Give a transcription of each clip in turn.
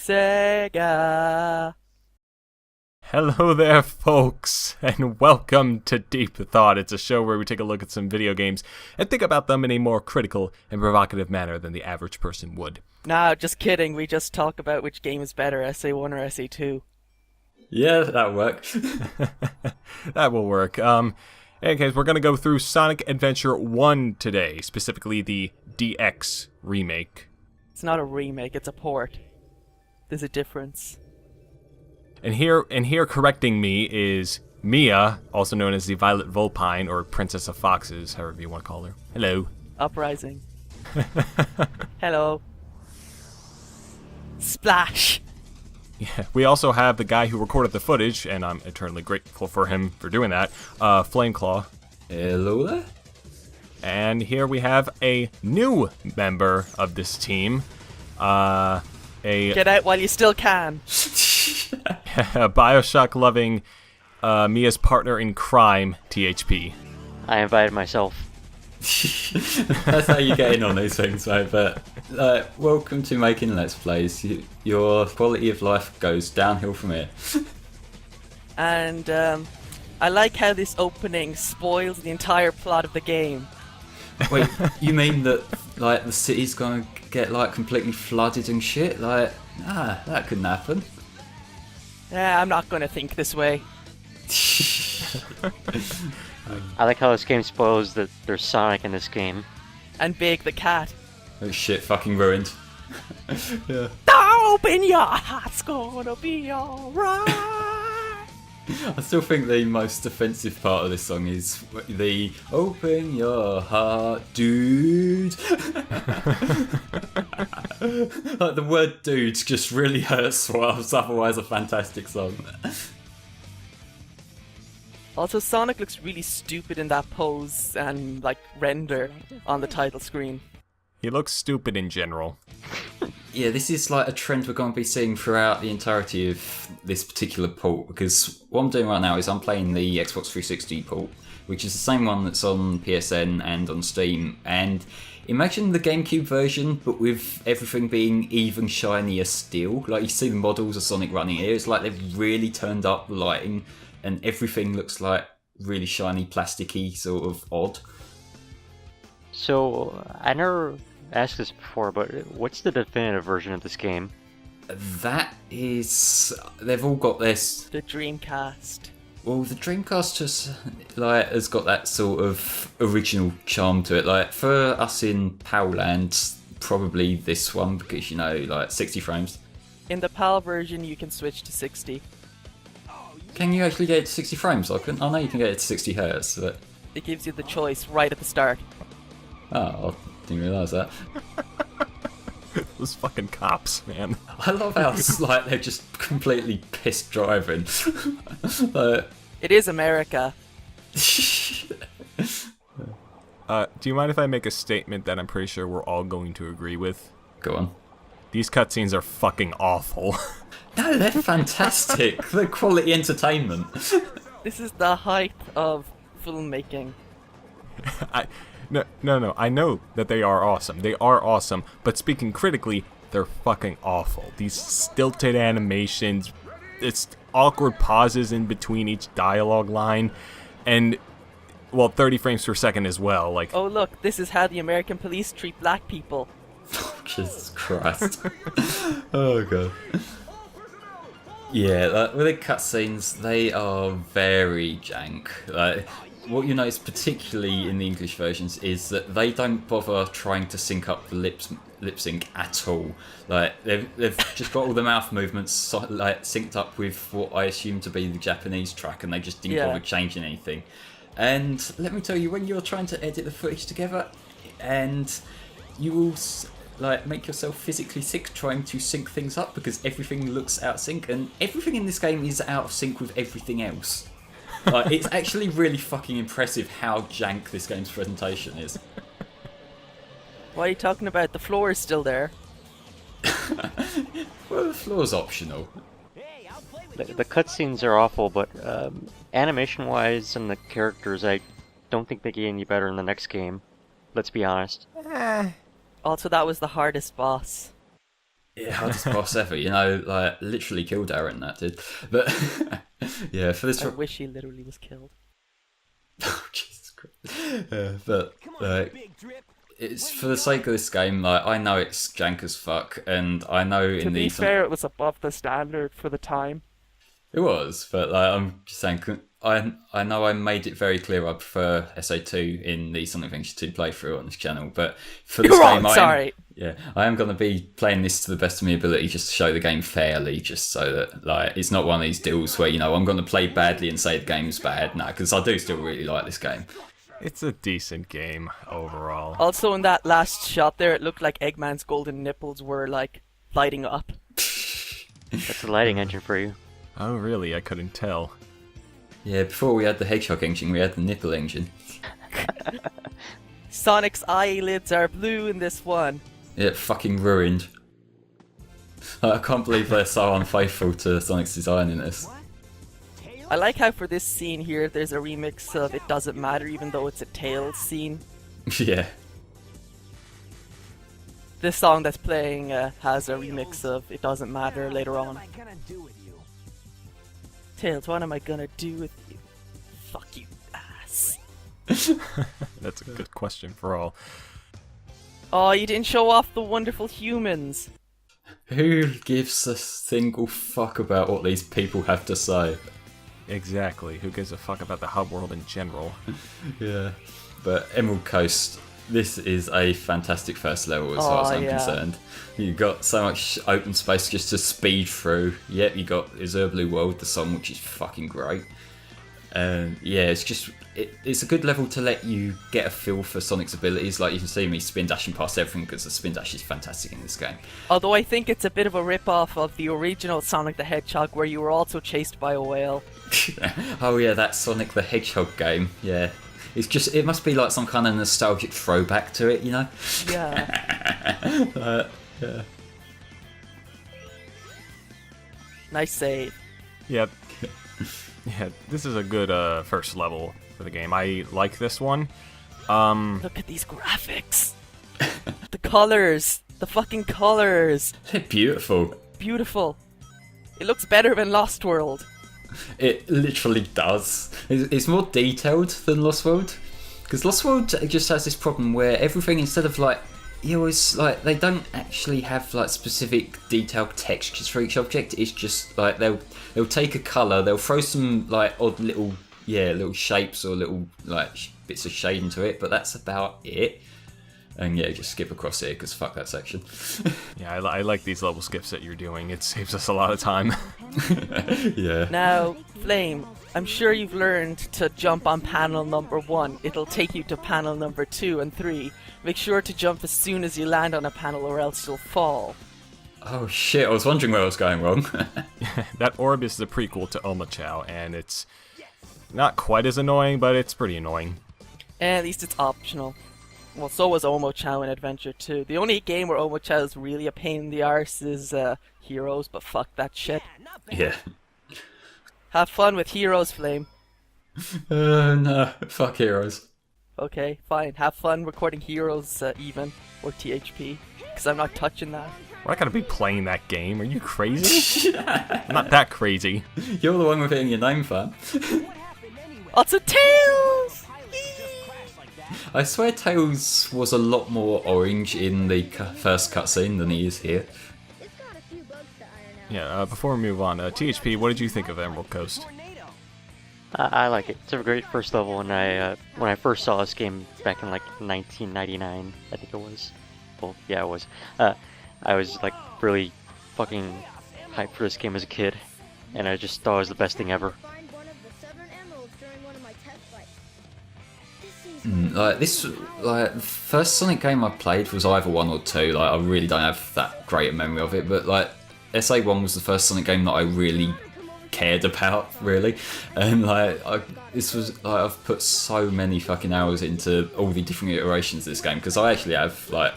Sega. Hello there, folks, and welcome to Deep Thought. It's a show where we take a look at some video games and think about them in a more critical and provocative manner than the average person would. Nah, just kidding. We just talk about which game is better, SA1 or SA2. Yeah, that'll work. That will work. Anyways, we're going to go through Sonic Adventure 1 today, specifically the DX remake. It's not a remake, it's a port. There's a difference. And here correcting me is Mia, also known as the Violet Vulpine, or Princess of Foxes, however you want to call her. Hello. Uprising. Hello. Splash! Yeah, we also have the guy who recorded the footage, and I'm eternally grateful for him for doing that, Flameclaw. Hello there. And here we have a new member of this team, Get out while you still can. a Bioshock-loving Mia's partner in crime, THP. I invited myself. That's how you get in on these things, mate. But welcome to Making Let's Plays. Your quality of life goes downhill from here. And I like how this opening spoils the entire plot of the game. Wait, you mean that like the city's going to get like completely flooded and shit? Like, that couldn't happen. Yeah, I'm not going to think this way. I like how this game spoils that there's Sonic in this game. And Big the cat. Oh shit, fucking ruined. Yeah. Open your heart's gonna be alright. I still think the most offensive part of this song is the "Open your heart, dude." Like the word "dude" just really hurts what was otherwise a fantastic song. Also, Sonic looks really stupid in that pose and, like, render on the title screen. He looks stupid in general. Yeah, this is like a trend we're going to be seeing throughout the entirety of this particular port, because what I'm doing right now is I'm playing the Xbox 360 port, which is the same one that's on PSN and on Steam, and imagine the GameCube version, but with everything being even shinier still. Like, you see the models of Sonic running here, it's like they've really turned up the lighting, and everything looks like really shiny, plasticky, sort of odd. So, I never asked this before, but what's the definitive version of this game? That is... they've all got this... The Dreamcast. Well, the Dreamcast just, like, has got that sort of original charm to it. Like, for us in Powland, probably this one, because, you know, like, 60 frames. In the PAL version, you can switch to 60. Can you actually get it to 60 frames? I know you can get it to 60 hertz, but... It gives you the choice right at the start. Oh, I didn't realise that. Those fucking cops, man. I love how like they're just completely pissed driving. It is America. Do you mind if I make a statement that I'm pretty sure we're all going to agree with? Go on. These cutscenes are fucking awful. No, they're fantastic. They're quality entertainment. This is the height of filmmaking. No. I know that they are awesome. They are awesome. But speaking critically, they're fucking awful. These stilted animations, it's awkward pauses in between each dialogue line, and, well, 30 frames per second as well. Like, Oh look, this is how the American police treat black people. Jesus Christ. Oh god. Yeah, like, with the cutscenes, they are very jank. Like, what you notice particularly in the English versions is that they don't bother trying to sync up the lip sync at all. Like, they've just got all the mouth movements like synced up with what I assume to be the Japanese track, and they just didn't bother changing anything. And let me tell you, when you're trying to edit the footage together, and you will like make yourself physically sick trying to sync things up, because everything looks out of sync, and everything in this game is out of sync with everything else. Like, it's actually really fucking impressive how jank this game's presentation is. What are you talking about? The floor is still there. Well, the floor's optional. The cutscenes are awful, but animation-wise and the characters, I don't think they get any better in the next game. Let's be honest. Also, that was the hardest boss. Yeah, hardest boss ever. You know, like literally killed Aaron. That did, but yeah, for this. I wish he literally was killed. Oh, Jesus Christ. But it's for the sake of this game. Like, I know it's jank as fuck, and I know To in be the fair, it was above the standard for the time. it was, but like, I'm just saying. I know I made it very clear I prefer SA2 in the Sonic Adventure 2 playthrough on this channel, but for this You're game, wrong, sorry. I am going to be playing this to the best of my ability, just to show the game fairly, just so that like it's not one of these deals where I'm going to play badly and say the game's bad. No, because I do still really like this game. It's a decent game overall. Also, in that last shot there, it looked like Eggman's golden nipples were like lighting up. That's the lighting engine for you. Oh, really? I couldn't tell. Yeah, before we had the Hedgehog engine, we had the nipple engine. Sonic's eyelids are blue in this one. Yeah, fucking ruined. I can't believe they're so unfaithful to Sonic's design in this. I like how for this scene here, there's a remix of It Doesn't Matter, even though it's a Tails scene. Yeah. This song that's playing has a remix of It Doesn't Matter later on. Tails, what am I gonna do with you? Fuck you, ass. That's a good question for all. Oh, you didn't show off the wonderful humans. Who gives a single fuck about what these people have to say? Exactly. Who gives a fuck about the hub world in general? Yeah. But Emerald Coast, this is a fantastic first level as far as I'm concerned. You got so much open space just to speed through. Yep, you got Azure Blue World, the song, which is fucking great. And yeah, it's just it's a good level to let you get a feel for Sonic's abilities. Like, you can see me spin dashing past everything because the spin dash is fantastic in this game. Although I think it's a bit of a rip-off of the original Sonic the Hedgehog, where you were also chased by a whale. Oh yeah, that Sonic the Hedgehog game. Yeah, it must be like some kind of nostalgic throwback to it, Yeah. Yeah. Nice save. Yep. Yeah, this is a good first level for the game. I like this one. Look at these graphics. The colors. The fucking colors. They're beautiful. Beautiful. It looks better than Lost World. It literally does. It's more detailed than Lost World, because Lost World just has this problem where everything, instead of like, it's like they don't actually have like specific detailed textures for each object. It's just like they'll take a color, they'll throw some like odd little shapes or little like bits of shade into it, but that's about it. And yeah, just skip across here because fuck that section. Yeah, I like these level skips that you're doing. It saves us a lot of time. Yeah. Now, Flame, I'm sure you've learned to jump on panel number 1. It'll take you to panel number 2 and 3. Make sure to jump as soon as you land on a panel or else you'll fall. Oh shit, I was wondering where I was going wrong. That orb is the prequel to Omochao, and it's not quite as annoying, but it's pretty annoying. At least it's optional. Well, so was Omochao in Adventure 2. The only game where Omochao is really a pain in the arse is Heroes, but fuck that shit. Yeah. Have fun with Heroes, Flame. No, fuck Heroes. Okay, fine. Have fun recording Heroes even, or THP, because I'm not touching that. We're not gonna be playing that game. Are you crazy? I'm not that crazy. You're the one with it in your name, fam. Also, Tails! I swear Tails was a lot more orange in the first cutscene than he is here. Yeah, before we move on, THP, what did you think of Emerald Coast? I like it. It's a great first level, and when I first saw this game back in like 1999, I think it was. Well, yeah, it was. I was like really fucking hyped for this game as a kid, and I just thought it was the best thing ever. First Sonic game I played was either 1 or 2. Like, I really don't have that great a memory of it, but like SA1 was the first Sonic game that I really cared about, really. And like, this was like, I've put so many fucking hours into all the different iterations of this game, because I actually have like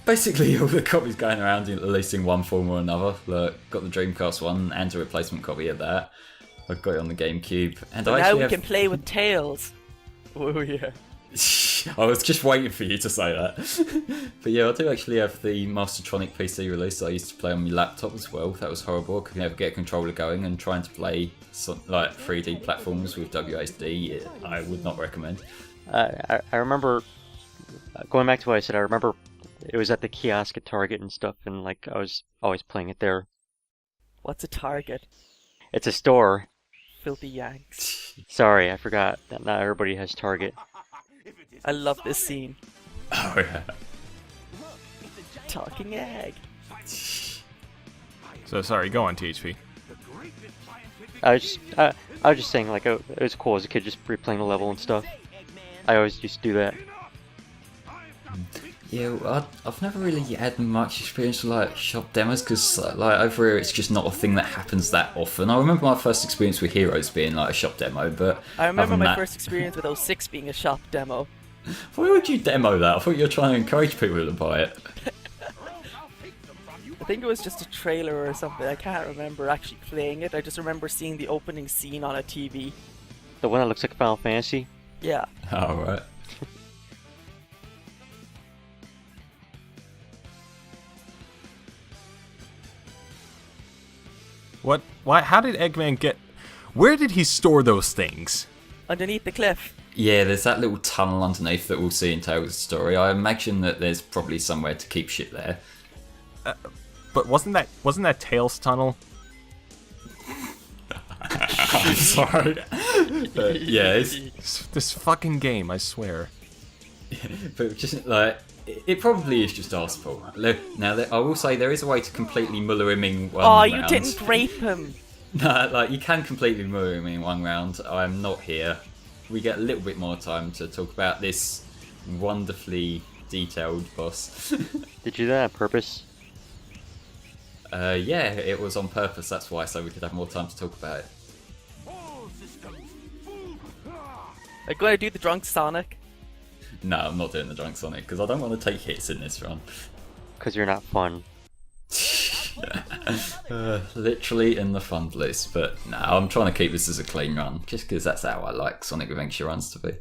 basically all the copies going around, at least in one form or another. Like, got the Dreamcast one and a replacement copy of that. I've got it on the GameCube, and So I now actually we can play with Tails. Oh yeah. I was just waiting for you to say that. But yeah, I do actually have the Mastertronic PC release that I used to play on my laptop as well. That was horrible. I could never get a controller going, and trying to play like 3D platforms with WSD, I would not recommend. I remember, going back to what I said, I remember it was at the kiosk at Target and stuff, and like I was always playing it there. What's a Target? It's a store. Filthy Yanks. Sorry, I forgot that not everybody has Target. I love this scene. Oh yeah. Talking egg. So sorry, go on, THP. I was just saying, like, it was cool as a kid just replaying the level and stuff. I always used to do that. Yeah, well, I've never really had much experience with like shop demos because like over here it's just not a thing that happens that often. I remember my first experience with Heroes being like a shop demo, but I remember my that... first experience with 06 being a shop demo. Why would you demo that? I thought you were trying to encourage people to buy it. I think it was just a trailer or something. I can't remember actually playing it. I just remember seeing the opening scene on a TV. The one that looks like Final Fantasy? Yeah. Oh, right. What? Why? How did Eggman get? Where did he store those things? Underneath the cliff. Yeah, there's that little tunnel underneath that we'll see in Tales' story. I imagine that there's probably somewhere to keep shit there. But wasn't that Tails' tunnel? I'm sorry. But, yeah, it's... This fucking game, I swear. But just like it probably is just arseful. Now, I will say there is a way to completely muller him in one round. Oh, you didn't rape him. No, like you can completely muller him in one round. I'm not here. We get a little bit more time to talk about this wonderfully detailed boss. Did you do that on purpose? Yeah, it was on purpose. That's why, so we could have more time to talk about it. Are you going to do the drunk Sonic? No, I'm not doing the drunk Sonic because I don't want to take hits in this run. Because you're not fun. Literally in the fun place, but no, I'm trying to keep this as a clean run just because that's how I like Sonic Adventure runs to be.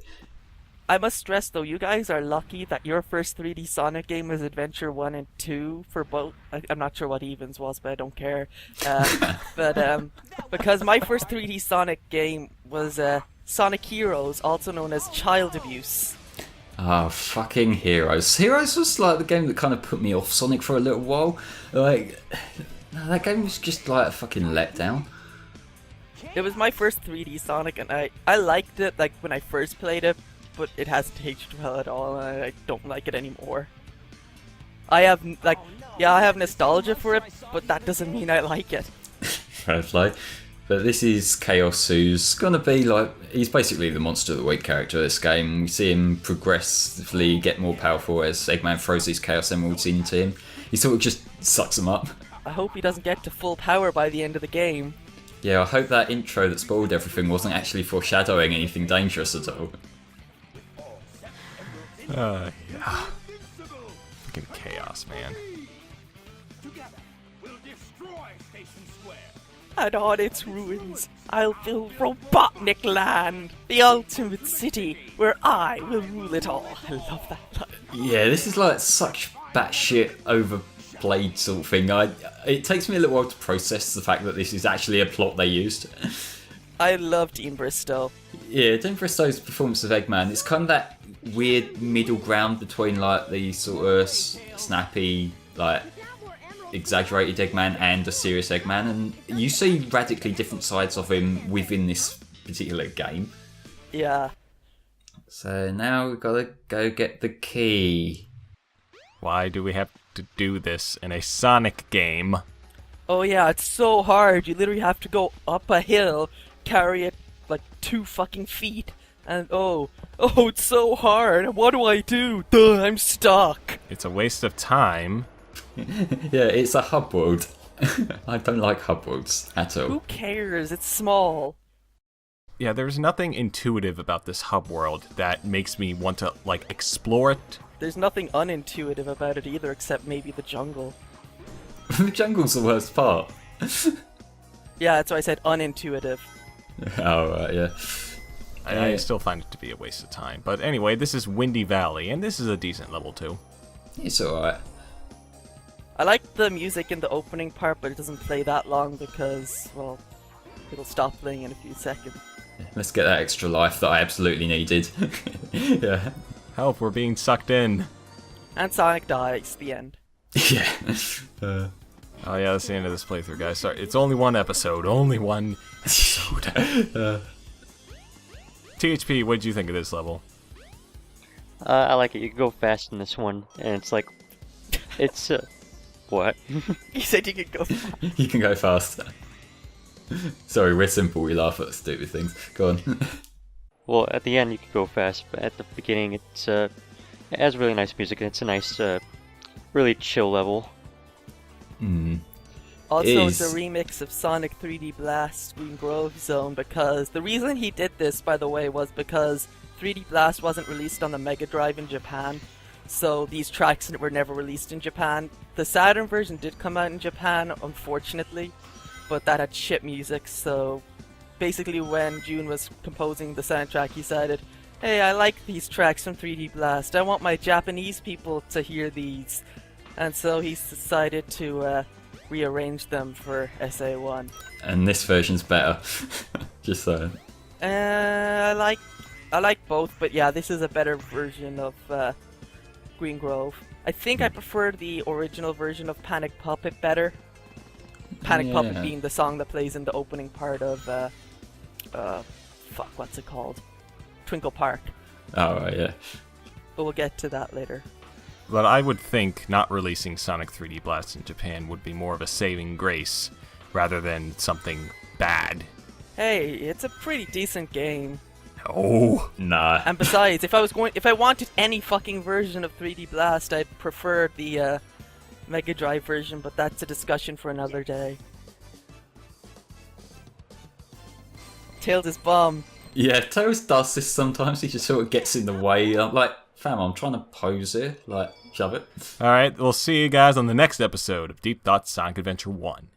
I must stress though, you guys are lucky that your first 3D Sonic game was Adventure 1 and 2 for both. I'm not sure what Evans was, but I don't care. Because my first 3D Sonic game was Sonic Heroes, also known as Child Abuse. Oh, fucking Heroes. Heroes was like the game that kind of put me off Sonic for a little while. Like, that game was just like a fucking letdown. It was my first 3D Sonic, and I liked it like when I first played it, but it hasn't aged well at all, and I don't like it anymore. I have nostalgia for it, but that doesn't mean I like it. Fair play. But this is Chaos, who's gonna be like, he's basically the monster of the week character of this game. We see him progressively get more powerful as Eggman throws these Chaos Emeralds into him. He sort of just sucks them up. I hope he doesn't get to full power by the end of the game. Yeah, I hope that intro that spoiled everything wasn't actually foreshadowing anything dangerous at all. Yeah. Fucking chaos, man. And on its ruins, I'll build Robotnik Land, the ultimate city, where I will rule it all. I love that. Yeah, this is like such batshit overplayed sort of thing. It takes me a little while to process the fact that this is actually a plot they used. I love Dean Bristow. Yeah, Dean Bristow's performance of Eggman, it's kind of that weird middle ground between like the sort of snappy, like exaggerated Eggman and a serious Eggman, and you see radically different sides of him within this particular game. Yeah. So now we've got to go get the key. Why do we have to do this in a Sonic game? Oh yeah, it's so hard. You literally have to go up a hill, carry it like 2 fucking feet, and oh, it's so hard. What do I do? Duh, I'm stuck. It's a waste of time. Yeah, it's a hub world. I don't like hub worlds at all. Who cares? It's small. Yeah, there's nothing intuitive about this hub world that makes me want to, like, explore it. There's nothing unintuitive about it either, except maybe the jungle. The jungle's the worst part. Yeah, that's why I said unintuitive. Oh, right, yeah. I still find it to be a waste of time. But anyway, this is Windy Valley, and this is a decent level too. It's alright. I like the music in the opening part, but it doesn't play that long because, well, it'll stop playing in a few seconds. Let's get that extra life that I absolutely needed. Yeah. Help, we're being sucked in. And Sonic dies, the end. Yeah. Oh yeah, that's the end of this playthrough, guys. Sorry, it's only one episode. Only one episode. THP, what did you think of this level? I like it. You can go fast in this one, and it's like, it's what? You said you could go. You can go faster. Sorry, we're simple. We laugh at stupid things. Go on. Well, at the end you can go fast, but at the beginning it has really nice music, and it's a nice, really chill level. Also, it's a remix of Sonic 3D Blast Green Grove Zone, because the reason he did this, by the way, was because 3D Blast wasn't released on the Mega Drive in Japan, so these tracks were never released in Japan. The Saturn version did come out in Japan, unfortunately, but that had shit music, so basically when Jun was composing the soundtrack, he decided, hey, I like these tracks from 3D Blast, I want my Japanese people to hear these. And so he's decided to rearrange them for SA1. And this version's better. Just saying. I like both, but yeah, this is a better version of Green Grove. I think I prefer the original version of Panic Puppet better. Panic Puppet being the song that plays in the opening part of what's it called? Twinkle Park. Oh, right, yeah. But we'll get to that later. But I would think not releasing Sonic 3D Blast in Japan would be more of a saving grace rather than something bad. Hey, it's a pretty decent game. No. Nah. And besides, if I wanted any fucking version of 3D Blast, I'd prefer the Mega Drive version, but that's a discussion for another day. Tails is bum. Yeah, Tails does this sometimes. He just sort of gets in the way. I'm like, fam, I'm trying to pose here. Like, shove it. Alright, we'll see you guys on the next episode of Deep Thoughts Sonic Adventure 1.